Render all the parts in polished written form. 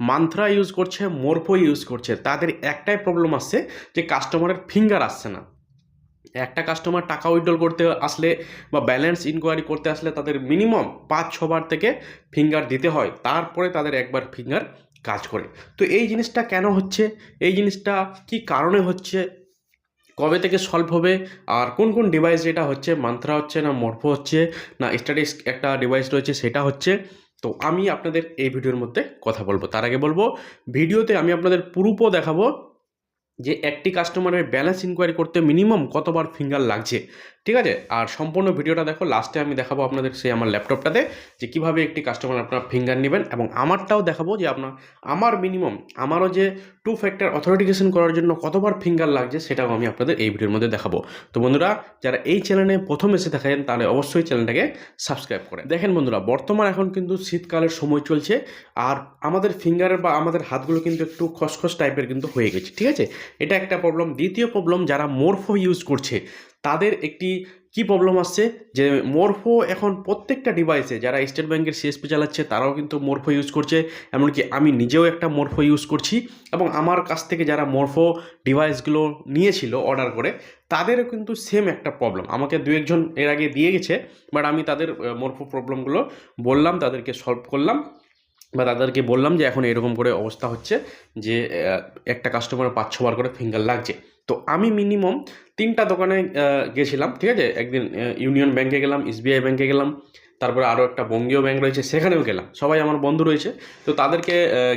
Mantra use করছে, Morpho use করছে, তাদের একটাই প্রবলেম আসছে যে কাস্টমারের ফিঙ্গার আসছে না। একটা কাস্টমার টাকা উইথড্রল করতে আসলে বা ব্যালেন্স ইনকোয়ারি করতে আসলে তাদের মিনিমাম 5-6 বার থেকে ফিঙ্গার দিতে হয়, তারপরে তাদের একবার ফিঙ্গার কাজ করে। তো এই জিনিসটা কেন হচ্ছে, এই জিনিসটা কি কারণে হচ্ছে, কবে থেকে সলভ হবে, আর কোন কোন ডিভাইস এটা হচ্ছে, মান্ত্রা হচ্ছে না মরফো হচ্ছে না স্ট্যাটিক্স একটা ডিভাইস রয়েছে সেটা হচ্ছে, তো আমি আপনাদের এই ভিডিওর মধ্যে কথা বলবো। তার আগে বলবো, ভিডিওতে আমি আপনাদের প্রুফও দেখাবো যে একটি কাস্টমারের ব্যালেন্স ইনকোয়ারি করতে মিনিমাম কতবার ফিঙ্গার লাগছে, ঠিক আছে। আর সম্পূর্ণ ভিডিওটা দেখো, লাস্টে আমি দেখাবো আপনাদের সেই আমার ল্যাপটপটাতে যে কীভাবে একটি কাস্টমার আপনার ফিঙ্গার নেবেন, এবং আমারটাও দেখাবো যে আমার মিনিমাম আমারও যে 2 ফ্যাক্টর অথেন্টিকেশন করার জন্য কতবার ফিঙ্গার লাগছে সেটাও আমি আপনাদের এই ভিডিওর মধ্যে দেখাবো। তো বন্ধুরা, যারা এই চ্যানেলে প্রথম এসে থাকেন তাহলে অবশ্যই চ্যানেলটাকে সাবস্ক্রাইব করেন। দেখেন বন্ধুরা, বর্তমান এখন কিন্তু শীতকালের সময় চলছে, আর আমাদের ফিঙ্গার বা আমাদের হাতগুলো কিন্তু একটু খসখস টাইপের কিন্তু হয়ে গেছে, ঠিক আছে। এটা একটা প্রবলেম। দ্বিতীয় প্রবলেম, যারা মরফো ইউজ করছে তাদের একটি কি প্রবলেম আসছে যে মরফো এখন প্রত্যেকটা ডিভাইসে, যারা স্টেট ব্যাংকের সিএসপি চালাচ্ছে তারাও কিন্তু মরফো ইউজ করছে, এমনকি আমি নিজেও একটা মরফো ইউজ করছি, এবং আমার কাছ থেকে যারা মরফো ডিভাইসগুলো নিয়েছিল অর্ডার করে তাদেরও কিন্তু সেম একটা প্রবলেম আমাকে 2-1 জন এর আগে দিয়ে গেছে। বাট আমি তাদের মরফো প্রবলেমগুলো বললাম, তাদেরকে সলভ করলাম, বা তাদেরকে বললাম যে এখন এরকম করে অবস্থা হচ্ছে যে একটা কাস্টমারের 5-6 বার করে ফিঙ্গার লাগছে। তো আমি মিনিমাম 3টা দোকানে গেছিলাম, ঠিক আছে। একদিন ইউনিয়ন ব্যাংকে গেলাম, এসবিআই ব্যাংকে গেলাম, তারপরে আরও একটা বঙ্গীয় ব্যাংক রয়েছে সেখানেও গেলাম, সবাই আমার বন্ধু রয়েছে। তো তাদেরকে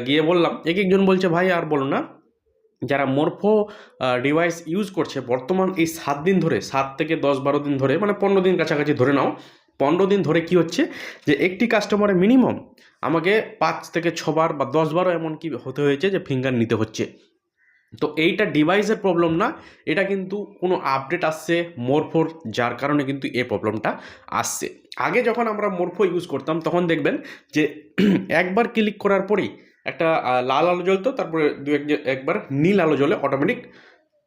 গিয়ে বললাম, একজন বলছে ভাই আর বলো না, যারা মরফো ডিভাইস ইউজ করছে বর্তমান এই 7 দিন ধরে, 7 থেকে 10-12 দিন ধরে, মানে 15 দিন কাছাকাছি ধরে নাও, 15 দিন ধরে কি হচ্ছে যে একটি কাস্টমারে মিনিমাম আমাকে 5 থেকে 6 বার বা 10 বারও এমনকি হতে হয়েছে যে ফিঙ্গার নিতে হচ্ছে। তো এইটা ডিভাইসের প্রবলেম না, এটা কিন্তু কোনো আপডেট আসছে মরফোর, যার কারণে কিন্তু এই প্রবলেমটা আসছে। আগে যখন আমরা মরফো ইউজ করতাম তখন দেখবেন যে একবার ক্লিক করার পরেই একটা লাল আলো জ্বলতো, তারপরে একবার নীল আলো জ্বলে অটোমেটিক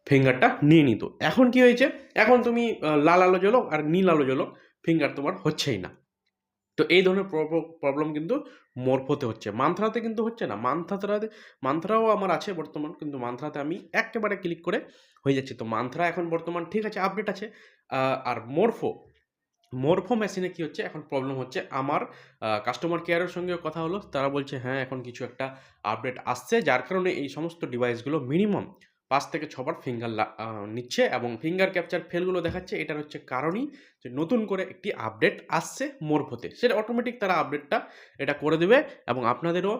ফিঙ্গারটা নিয়ে নিত। এখন কি হয়েছে, এখন তুমি লাল আলো জ্বলো আর নীল আলো জ্বলো, ফিঙ্গার তোমার হচ্ছেই না। তো এই ধরনের প্রবলেম কিন্তু মরফোতে হচ্ছে, মান্ত্রাতে কিন্তু হচ্ছে না। মান্ত্রাও আমার আছে বর্তমান, কিন্তু মান্ত্রাতে আমি একেবারে ক্লিক করে হয়ে যাচ্ছে। তো মান্ত্রা এখন বর্তমান ঠিক আছে, আপডেট আছে। আর মরফো মেশিনে কি হচ্ছে এখন প্রবলেম হচ্ছে, আমার কাস্টমার কেয়ারের সঙ্গেও কথা হলো, তারা বলছে হ্যাঁ এখন কিছু একটা আপডেট আসছে, যার কারণে এই সমস্ত ডিভাইসগুলো মিনিমাম 5 থেকে 6 বার ফিঙ্গার নিচ্ছে, এবং ফিঙ্গার ক্যাপচার ফেলগুলো দেখাচ্ছে। এটার হচ্ছে কারণই যে নতুন করে একটি আপডেট আসছে মরফোতে, সেটা অটোমেটিক তারা আপডেটটা এটা করে দেবে, এবং আপনাদেরও